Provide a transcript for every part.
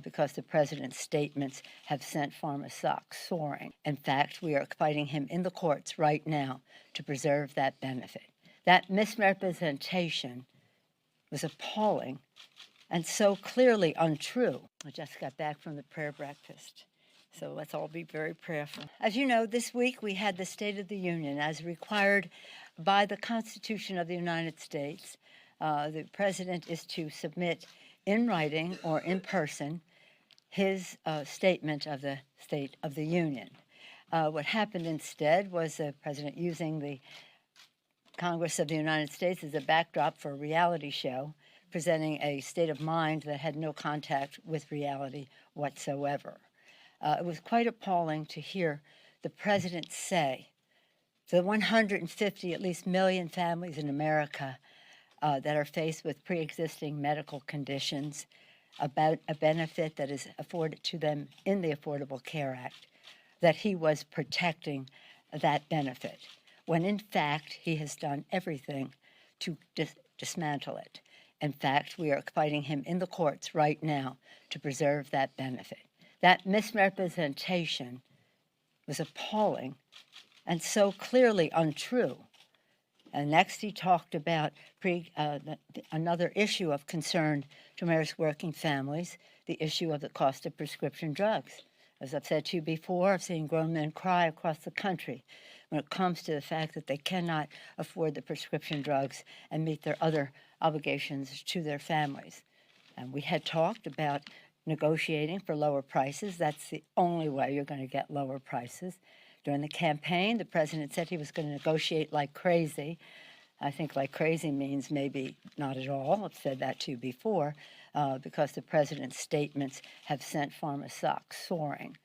because the president's statements have sent farmer stocks soaring. In fact, we are fighting him in the courts right now to preserve that benefit. That misrepresentation was appalling and so clearly untrue. I just got back from the prayer breakfast, so let's all be very prayerful. As you know, this week we had the State of the Union as required by the Constitution of the United States. The president is to submit in writing or in person his statement of the State of the Union. What happened instead was the president using the Congress of the United States as a backdrop for a reality show, presenting a state of mind that had no contact with reality whatsoever. It was quite appalling to hear the president say the 150 at least million families in America that are faced with pre-existing medical conditions, about a benefit that is afforded to them in the Affordable Care Act, that he was protecting that benefit, when in fact he has done everything to dismantle it. In fact, we are fighting him in the courts right now to preserve that benefit. That misrepresentation was appalling and so clearly untrue. And next he talked about another issue of concern to America's working families, the issue of the cost of prescription drugs. As I've said to you before, I've seen grown men cry across the country when it comes to the fact that they cannot afford the prescription drugs and meet their other obligations to their families. And we had talked about negotiating for lower prices. That's the only way you're going to get lower prices. During the campaign, the president said he was going to negotiate like crazy. I think like crazy means maybe not at all. I've said that to you before, because the president's statements have sent farmer stocks soaring.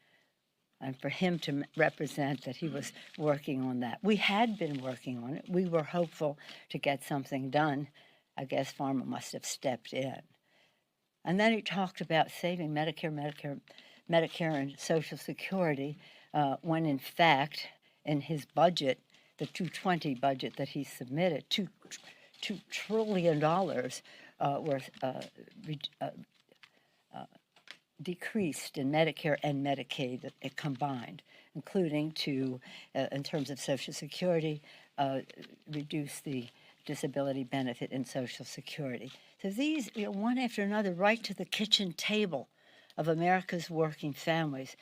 And for him to represent that he was working on that. We had been working on it. We were hopeful to get something done. I guess Farmer must have stepped in. And then he talked about saving Medicare, and Social Security, when in fact, in his budget, the 220 budget that he submitted, $2 trillion worth decreased in Medicare and Medicaid combined, including to, in terms of Social Security, reduce the disability benefit in Social Security. So these, one after another, right to the kitchen table of America's working families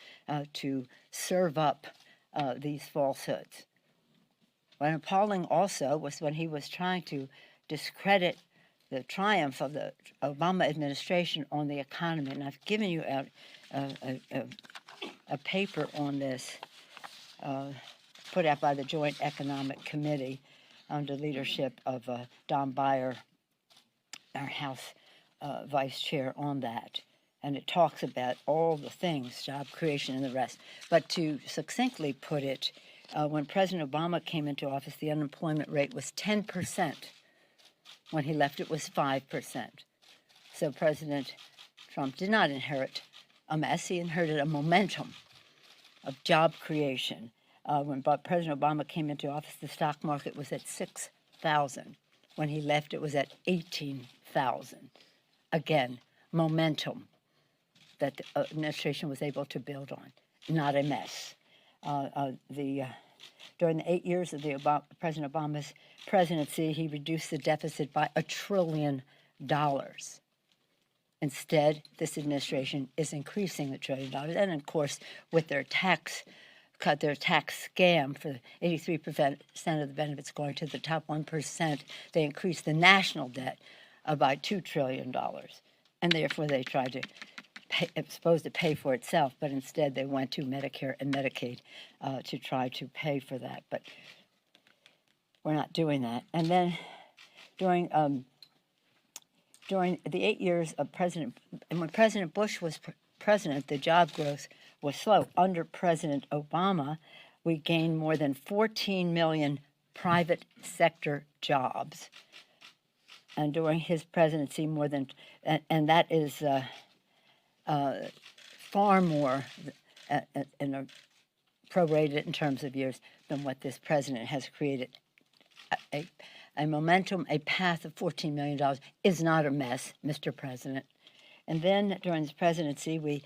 to serve up these falsehoods. What appalling also was when he was trying to discredit the triumph of the Obama administration on the economy. And I've given you a paper on this put out by the Joint Economic Committee under leadership of Don Beyer, our House Vice Chair, on that. And it talks about all the things, job creation and the rest. But to succinctly put it, when President Obama came into office, the unemployment rate was 10%. When he left, it was 5%. So President Trump did not inherit a mess. He inherited a momentum of job creation. When President Obama came into office, the stock market was at 6,000. When he left, it was at 18,000. Again, momentum that the administration was able to build on, not a mess. During the 8 years of President Obama's presidency, he reduced the deficit by $1 trillion. Instead, this administration is increasing the $1 trillion. And of course, with their tax scam for 83% of the benefits going to the top 1%, they increased the national debt by $2 trillion. And therefore, they tried to it's supposed to pay for itself, but instead they went to Medicare and Medicaid to try to pay for that. But we're not doing that. And then during the 8 years of when President Bush was president, the job growth was slow. Under President Obama, we gained more than 14 million private sector jobs. And during his presidency, more than, and that is far more prorated in terms of years than what this president has created. A momentum, a path of $14 million is not a mess, Mr. President. And then during his presidency, we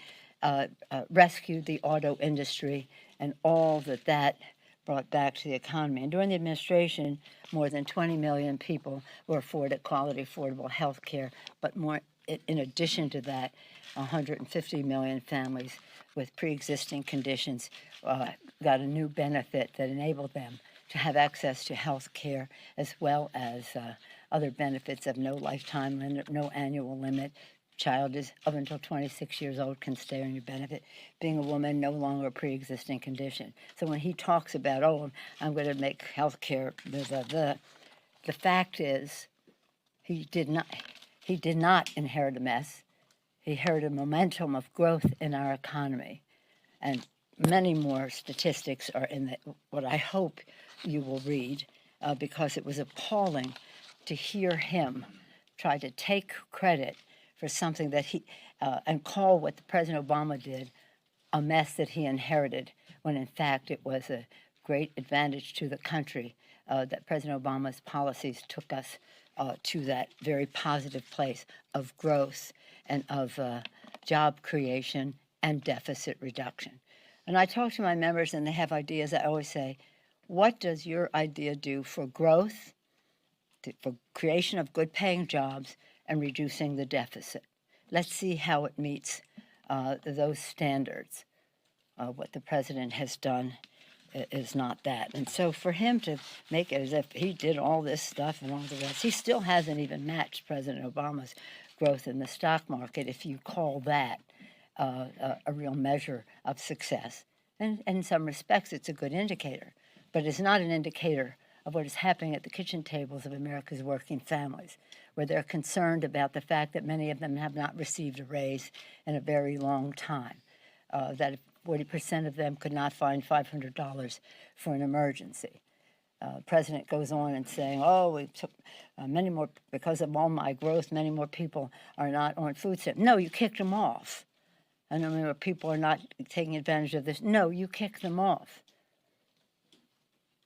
rescued the auto industry and all that brought back to the economy. And during the administration, more than 20 million people were afforded quality, affordable health care. But more, in addition to that, 150 million families with pre-existing conditions got a new benefit that enabled them to have access to health care, as well as other benefits of no lifetime limit, no annual limit. Child is up until 26 years old can stay on your benefit. Being a woman, no longer a pre-existing condition. So when he talks about, oh, I'm going to make health care, the fact is he did not inherit a mess. He inherited a momentum of growth in our economy. And many more statistics are in what I hope you will read, because it was appalling to hear him try to take credit for something that and call what President Obama did a mess that he inherited, when in fact it was a great advantage to the country that President Obama's policies took us to that very positive place of growth and of job creation and deficit reduction. And I talk to my members and they have ideas. I always say, what does your idea do for growth, for creation of good paying jobs, and reducing the deficit? Let's see how it meets those standards. What the president has done is not that. And so for him to make it as if he did all this stuff and all the rest, he still hasn't even matched President Obama's growth in the stock market, if you call that a real measure of success. And in some respects, it's a good indicator, but it's not an indicator of what is happening at the kitchen tables of America's working families, where they're concerned about the fact that many of them have not received a raise in a very long time, that 40% of them could not find $500 for an emergency. President goes on and saying, oh, we took many more, because of all my growth, many more people are not on food stamps. No, you kicked them off. And I mean, people are not taking advantage of this. No, you kick them off.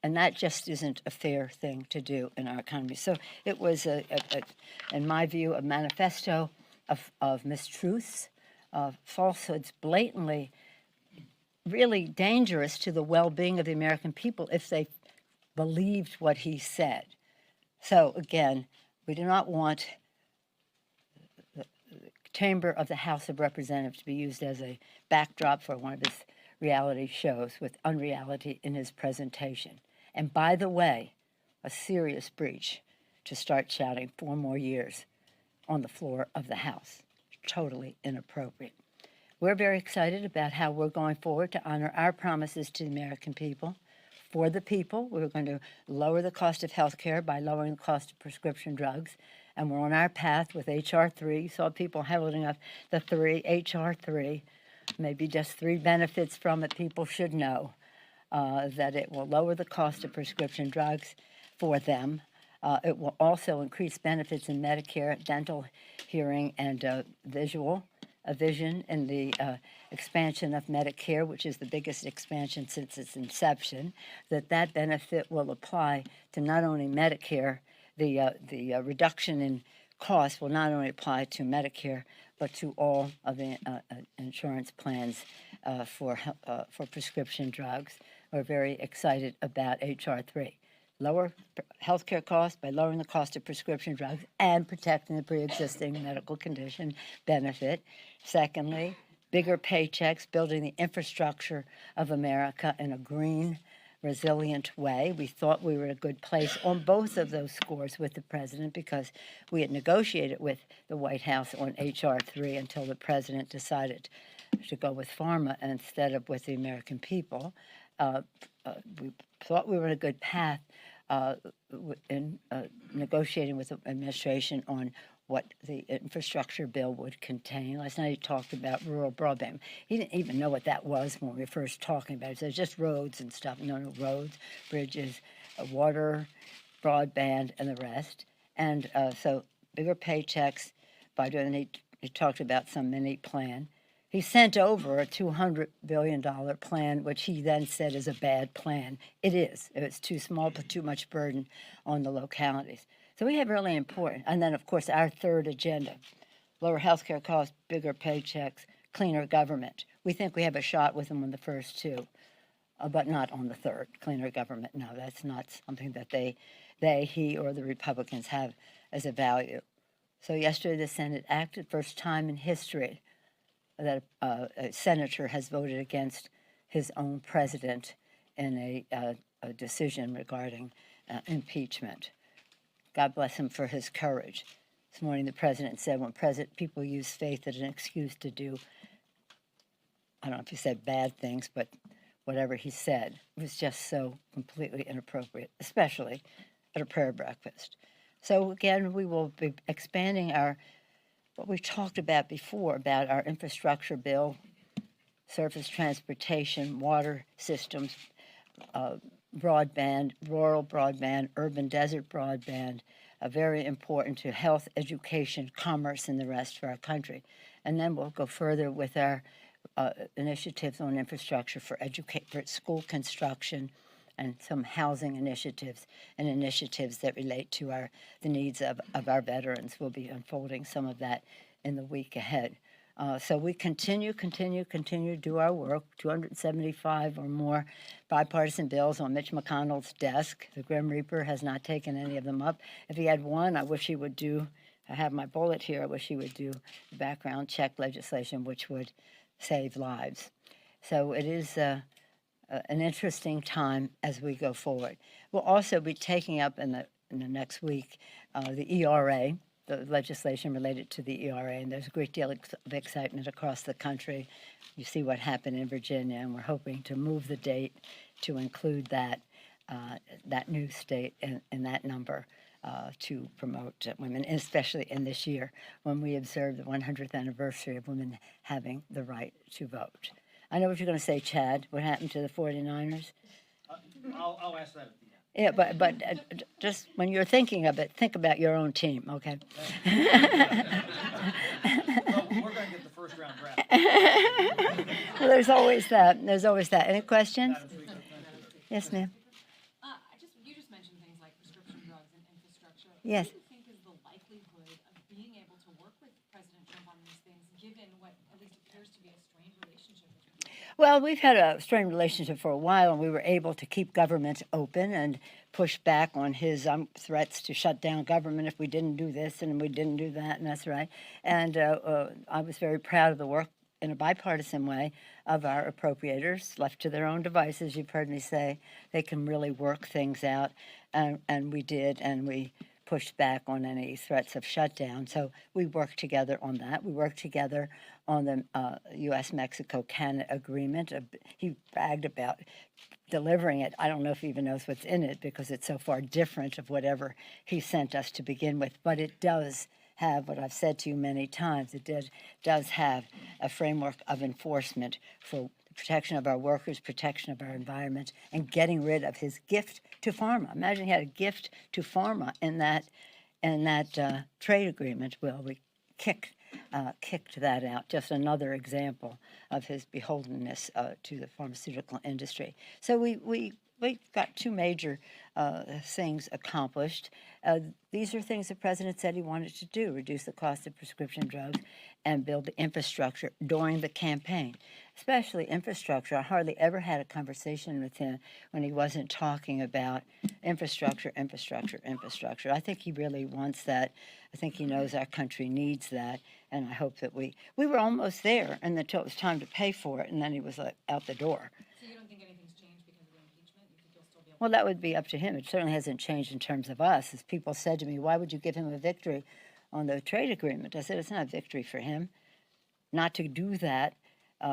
And that just isn't a fair thing to do in our economy. So it was, in my view, a manifesto of mistruths, of falsehoods, blatantly, really dangerous to the well-being of the American people if they believed what he said. So again, we do not want the chamber of the House of Representatives to be used as a backdrop for one of his reality shows with unreality in his presentation. And by the way, a serious breach to start shouting 4 more years on the floor of the House. Totally inappropriate. We're very excited about how we're going forward to honor our promises to the American people. For the people, we're going to lower the cost of health care by lowering the cost of prescription drugs. And we're on our path with H.R. 3. You saw people holding up the 3, H.R. 3. Maybe just 3 benefits from it people should know. That it will lower the cost of prescription drugs for them. It will also increase benefits in Medicare, dental, hearing, and vision in the expansion of Medicare, which is the biggest expansion since its inception. That benefit will apply to not only Medicare, the reduction in cost will not only apply to Medicare, but to all of the insurance plans for prescription drugs. We're very excited about H.R. 3. Lower health care costs by lowering the cost of prescription drugs and protecting the pre-existing medical condition benefit. Secondly, bigger paychecks, building the infrastructure of America in a green, resilient way. We thought we were in a good place on both of those scores with the president, because we had negotiated with the White House on H.R. 3 until the president decided to go with pharma instead of with the American people. We thought we were on a good path in negotiating with the administration on what the infrastructure bill would contain. Last night he talked about rural broadband. He didn't even know what that was when we were first talking about it. So it's just roads and stuff. No, roads, bridges, water, broadband, and the rest. And so bigger paychecks by doing, he talked about some mini plan. He sent over a $200 billion plan, which he then said is a bad plan. It is. It's too small, but too much burden on the localities. So we have really important. And then, of course, our third agenda, lower health care costs, bigger paychecks, cleaner government. We think we have a shot with them on the first two, but not on the third. Cleaner government, no, that's not something that he, or the Republicans have as a value. So yesterday the Senate acted, first time in history that a senator has voted against his own president in a decision regarding impeachment. God bless him for his courage. This morning the president said when people use faith as an excuse to do, I don't know if he said bad things, but whatever he said was just so completely inappropriate, especially at a prayer breakfast. So again, we will be expanding what we've talked about before about our infrastructure bill, surface transportation, water systems, broadband, rural broadband, urban desert broadband, very important to health, education, commerce, and the rest for our country. And then we'll go further with our initiatives on infrastructure for school construction and some housing initiatives and initiatives that relate to the needs of our veterans. We'll be unfolding some of that in the week ahead. So we continue to do our work. 275 or more bipartisan bills on Mitch McConnell's desk. The Grim Reaper has not taken any of them up. If he had one, I wish he would do, I have my bullet here, I wish he would do background check legislation, which would save lives. So it is an interesting time as we go forward. We'll also be taking up in the next week the ERA, the legislation related to the ERA, and there's a great deal of excitement across the country. You see what happened in Virginia, and we're hoping to move the date to include that new state in that number to promote women, especially in this year when we observe the 100th anniversary of women having the right to vote. I know what you're going to say, Chad. What happened to the 49ers? I'll ask that at the end. Yeah, but just when you're thinking of it, think about your own team, okay? Well, we're going to get the first round draft. Well, there's always that. Any questions? Yes, ma'am. You just mentioned things like prescription drugs and infrastructure. Yes. What do you think is the likelihood of being able to work with President Trump on these things, given what at least appears to be a strained relationship between you? Well, we've had a strained relationship for a while, and we were able to keep government open and push back on his threats to shut down government if we didn't do this and we didn't do that, and that's right. And I was very proud of the work in a bipartisan way of our appropriators, left to their own devices. You've heard me say they can really work things out, and we did, and we pushed back on any threats of shutdown. So we worked together on that. We worked together on the U.S.-Mexico-Canada agreement. He bragged about delivering it. I don't know if he even knows what's in it because it's so far different of whatever he sent us to begin with, but it does have what I've said to you many times. It does have a framework of enforcement for protection of our workers, protection of our environment, and getting rid of his gift to pharma. Imagine he had a gift to pharma in that trade agreement. Well, we kicked that out. Just another example of his beholdenness to the pharmaceutical industry. So we got two major things accomplished. These are things the president said he wanted to do: reduce the cost of prescription drugs and build the infrastructure during the campaign. Especially infrastructure. I hardly ever had a conversation with him when he wasn't talking about infrastructure. I think he really wants that. I think he knows our country needs that, and I hope that we were almost there, and until it was time to pay for it, and then he was out the door. So you don't think anything's changed because of the impeachment? You think you'll still be able Well, that would be up to him. It certainly hasn't changed in terms of us. As people said to me, why would you give him a victory on the trade agreement? I said, it's not a victory for him not to do that.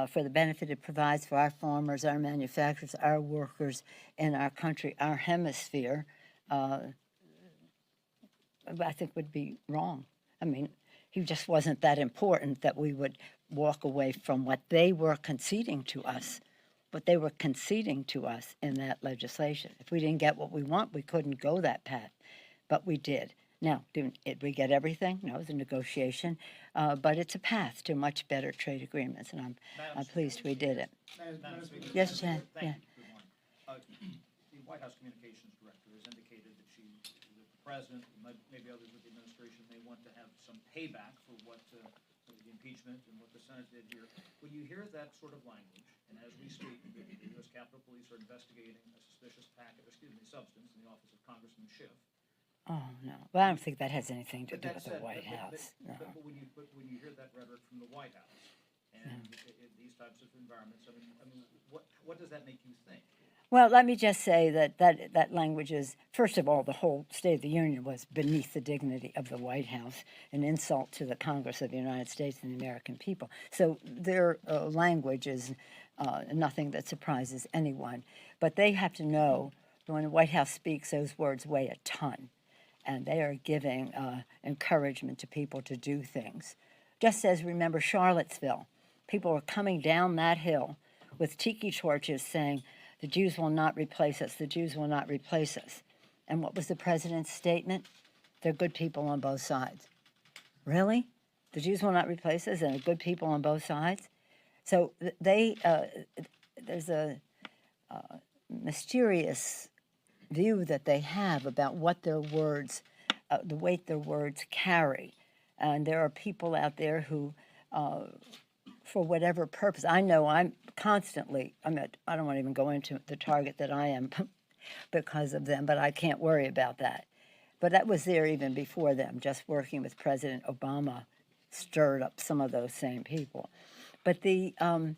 For the benefit it provides for our farmers, our manufacturers, our workers in our country, our hemisphere, I think would be wrong. I mean, he just wasn't that important that we would walk away from what they were conceding to us. What they were conceding to us in that legislation. If we didn't get what we want, we couldn't go that path, but we did. Now, did we get everything? No, it was a negotiation, but it's a path to much better trade agreements, and I'm pleased we did it. Madam Speaker. Yes, Jan. Thank Yeah. you. Good morning. The White House Communications Director has indicated that the president, maybe others with the administration, may want to have some payback for what the impeachment and what the Senate did here. When you hear that sort of language, and as we speak, the U.S. Capitol Police are investigating a suspicious substance in the office of Congressman Schiff. Oh, no. Well, I don't think that has anything to But do that with the said, White House. No. but when you hear that rhetoric from the White House and in these types of environments, I mean, what does that make you think? Well, let me just say that language is, first of all, the whole State of the Union was beneath the dignity of the White House, an insult to the Congress of the United States and the American people. So their language is nothing that surprises anyone. But they have to know that when the White House speaks, those words weigh a ton. And they are giving encouragement to people to do things. Just as, remember, Charlottesville, people were coming down that hill with tiki torches saying, the Jews will not replace us, the Jews will not replace us. And what was the president's statement? They're good people on both sides. Really? The Jews will not replace us and they're good people on both sides? So there's a mysterious view that they have about what their words, the weight their words carry. And there are people out there who, for whatever purpose, I know I'm constantly, I don't want to even go into the target that I am because of them, but I can't worry about that. But that was there even before them. Just working with President Obama stirred up some of those same people. But I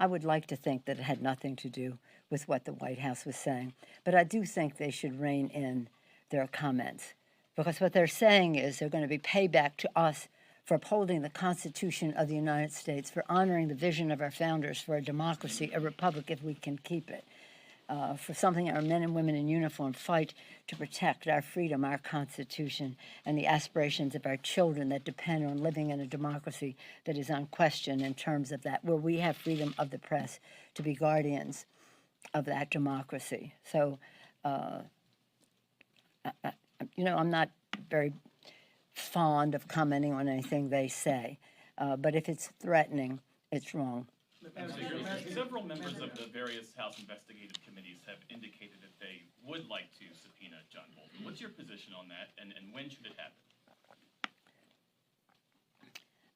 would like to think that it had nothing to do with what the White House was saying. But I do think they should rein in their comments, because what they're saying is they're going to be payback to us for upholding the Constitution of the United States, for honoring the vision of our founders for a democracy, a republic if we can keep it, for something our men and women in uniform fight to protect, our freedom, our Constitution, and the aspirations of our children that depend on living in a democracy that is unquestioned in terms of that, where we have freedom of the press to be guardians of that democracy. So, I'm not very fond of commenting on anything they say, but if it's threatening, it's wrong. Several members of the various House investigative committees have indicated that they would like to subpoena John Bolton. What's your position on that, and when should it happen?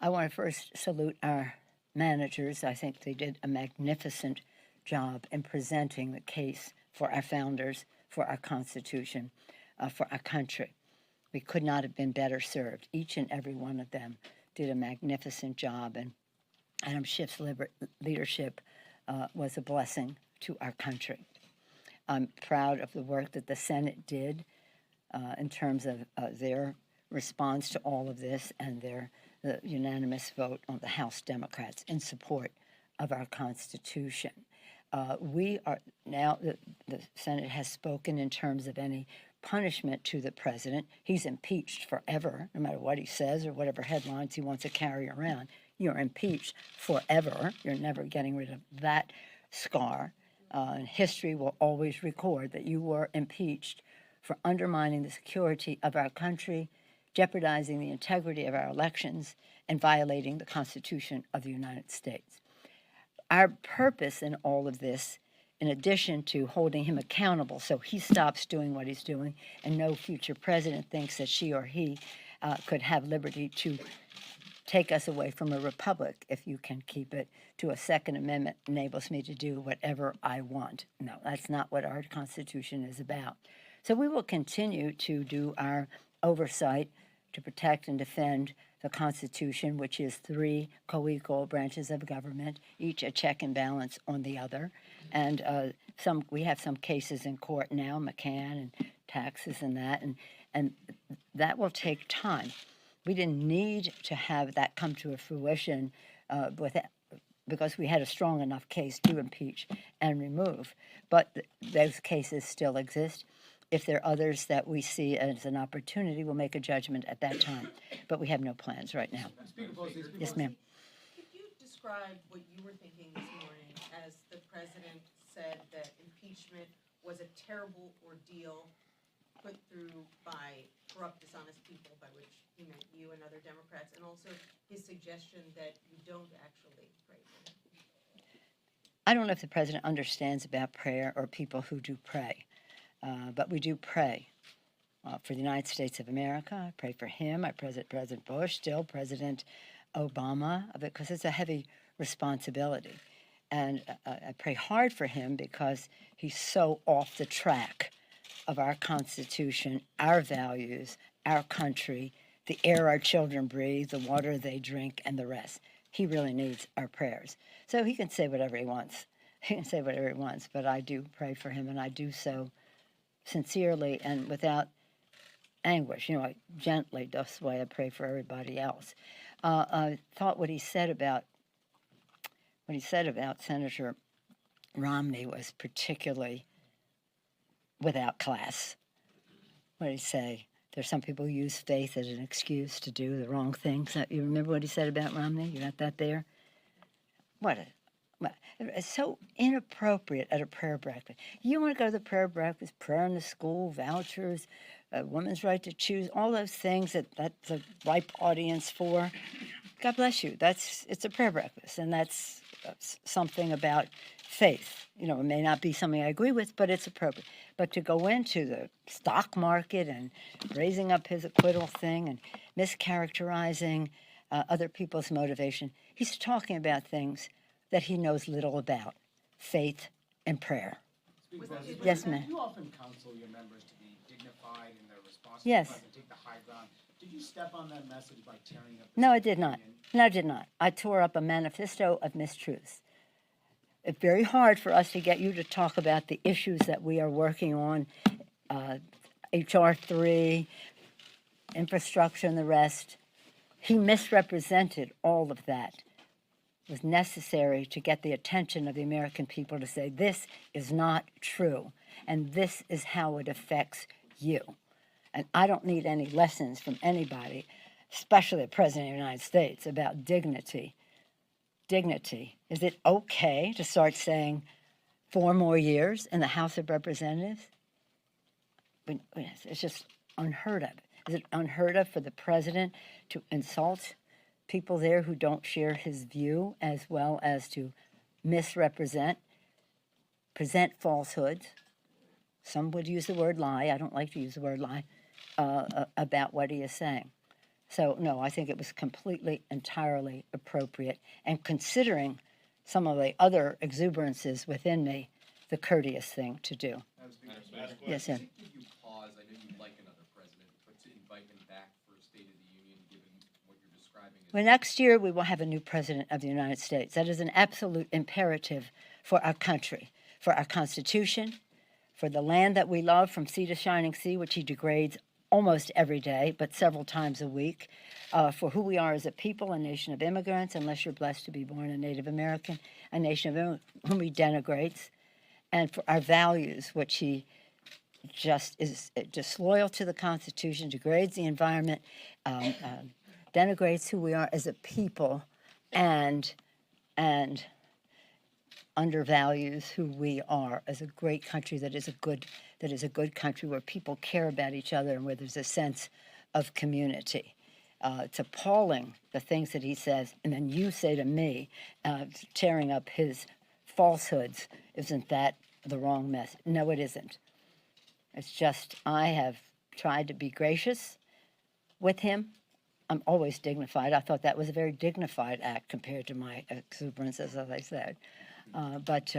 I want to first salute our managers. I think they did a magnificent job in presenting the case for our founders, for our Constitution, for our country. We could not have been better served. Each and every one of them did a magnificent job, and Adam Schiff's leadership was a blessing to our country. I'm proud of the work that the Senate did in terms of their response to all of this and the unanimous vote on the House Democrats in support of our Constitution. We are now, the Senate has spoken in terms of any punishment to the president. He's impeached forever, no matter what he says or whatever headlines he wants to carry around. You're impeached forever. You're never getting rid of that scar. And history will always record that you were impeached for undermining the security of our country, jeopardizing the integrity of our elections, and violating the Constitution of the United States. Our purpose in all of this, in addition to holding him accountable so he stops doing what he's doing and no future president thinks that she or he could have liberty to take us away from a republic, if you can keep it, to a Second Amendment enables me to do whatever I want. No, that's not what our Constitution is about. So we will continue to do our oversight to protect and defend the Constitution, which is three co-equal branches of government, each a check and balance on the other. And we have some cases in court now, McCann and taxes and that will take time. We didn't need to have that come to a fruition because we had a strong enough case to impeach and remove. But those cases still exist. If there are others that we see as an opportunity, we'll make a judgment at that time. But we have no plans right now. Yes, ma'am. Could you describe what you were thinking this morning as the president said that impeachment was a terrible ordeal put through by corrupt, dishonest people, by which he meant you and other Democrats, and also his suggestion that you don't actually pray for him? I don't know if the president understands about prayer or people who do pray. But we do pray for the United States of America. I pray for him. I pray for President Bush, still President Obama, because it's a heavy responsibility. And I pray hard for him because he's so off the track of our Constitution, our values, our country, the air our children breathe, the water they drink, and the rest. He really needs our prayers. So he can say whatever he wants. He can say whatever he wants, but I do pray for him, and I do so sincerely and without anguish, gently, just the way I pray for everybody else. I thought what he said about Senator Romney was particularly without class. What did he say? There's some people who use faith as an excuse to do the wrong things. You remember what he said about Romney? You got that there? It's so inappropriate at a prayer breakfast. You want to go to the prayer breakfast, prayer in the school, vouchers, a woman's right to choose, all those things that's a ripe audience for. God bless you. It's a prayer breakfast, and that's something about faith. It may not be something I agree with, but it's appropriate. But to go into the stock market and raising up his acquittal thing and mischaracterizing other people's motivation, he's talking about things that he knows little about, faith and prayer. Yes, ma'am. You often counsel your members to be dignified in their response Yes. to the president, take the high ground. Did you step on that message by tearing up? No, I did not. No, I did not. I tore up a manifesto of mistruths. It's very hard for us to get you to talk about the issues that we are working on, HR 3, infrastructure, and the rest. He misrepresented all of that. It was necessary to get the attention of the American people to say, this is not true, and this is how it affects you. And I don't need any lessons from anybody, especially the President of the United States, about dignity. Dignity. Is it okay to start saying 4 more years in the House of Representatives? It's just unheard of. Is it unheard of for the president to insult people there who don't share his view, as well as to misrepresent, present falsehoods? Some would use the word lie. I don't like to use the word lie about what he is saying. So, no, I think it was completely, entirely appropriate. And considering some of the other exuberances within me, the courteous thing to do. Yes, sir. Does it give you pause? I know you like another president, but to invite him back for a State of the Union, given what you're describing as... Well, next year we will have a new president of the United States. That is an absolute imperative for our country, for our Constitution, for the land that we love from sea to shining sea, which he degrades almost every day, but several times a week, for who we are as a people, a nation of immigrants, unless you're blessed to be born a Native American, a nation of immigrants whom he denigrates, and for our values, which he just is disloyal to the Constitution, degrades the environment, denigrates who we are as a people, and undervalues who we are as a great country that is a good country where people care about each other and where there's a sense of community. It's appalling, the things that he says, and then you say to me, tearing up his falsehoods, isn't that the wrong message? No, it isn't. It's just I have tried to be gracious with him. I'm always dignified. I thought that was a very dignified act compared to my exuberances, as I said. But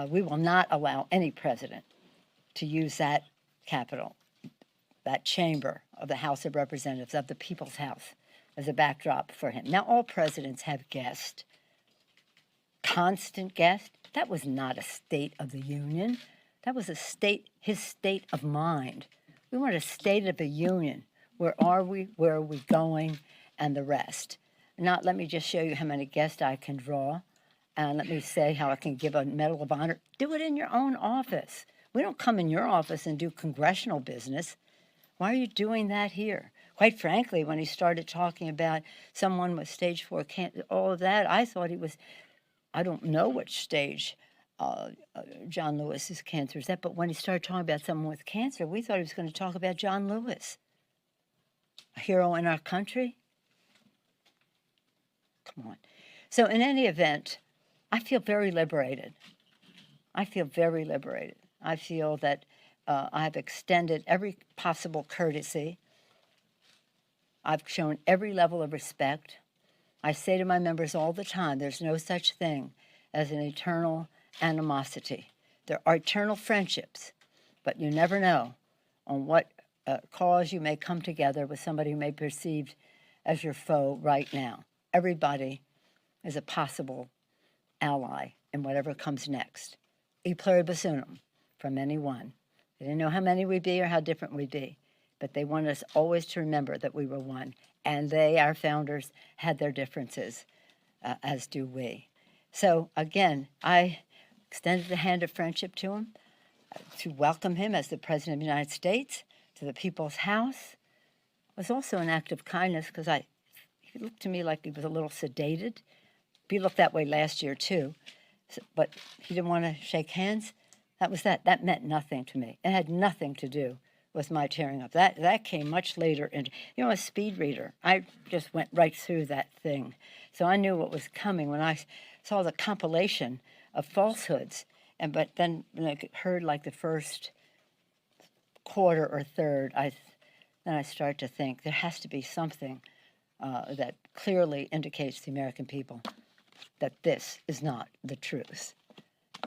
we will not allow any president to use that Capitol, that chamber of the House of Representatives, of the People's House, as a backdrop for him. Now, all presidents have guests, constant guests. That was not a State of the Union. That was his state of mind. We want a State of the Union. Where are we? Where are we going? And the rest. Not let me just show you how many guests I can draw. And let me say how I can give a Medal of Honor. Do it in your own office. We don't come in your office and do congressional business. Why are you doing that here? Quite frankly, when he started talking about someone with stage 4 cancer, all of that, I thought he was, I don't know which stage John Lewis's cancer is at, but when he started talking about someone with cancer, we thought he was going to talk about John Lewis, a hero in our country. Come on. So in any event, I feel very liberated. I feel very liberated. I feel that I have extended every possible courtesy. I've shown every level of respect. I say to my members all the time, there's no such thing as an eternal animosity. There are eternal friendships, but you never know on what cause you may come together with somebody who may be perceived as your foe right now. Everybody is a possible ally in whatever comes next. E pluribus unum, from any one. They didn't know how many we'd be or how different we'd be, but they wanted us always to remember that we were one. And they, our founders, had their differences, as do we. So again, I extended the hand of friendship to him, to welcome him as the President of the United States to the People's House. It was also an act of kindness because he looked to me like he was a little sedated. He looked that way last year too, but he didn't want to shake hands. That was that. That meant nothing to me. It had nothing to do with my tearing up. That came much later. And a speed reader. I just went right through that thing, so I knew what was coming when I saw the compilation of falsehoods. But then when I heard like the first quarter or third, then I started to think there has to be something that clearly indicates to the American people that this is not the truth.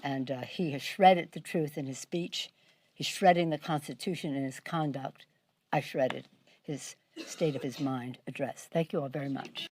And he has shredded the truth in his speech. He's shredding the Constitution in his conduct. I shredded his state of his mind address. Thank you all very much.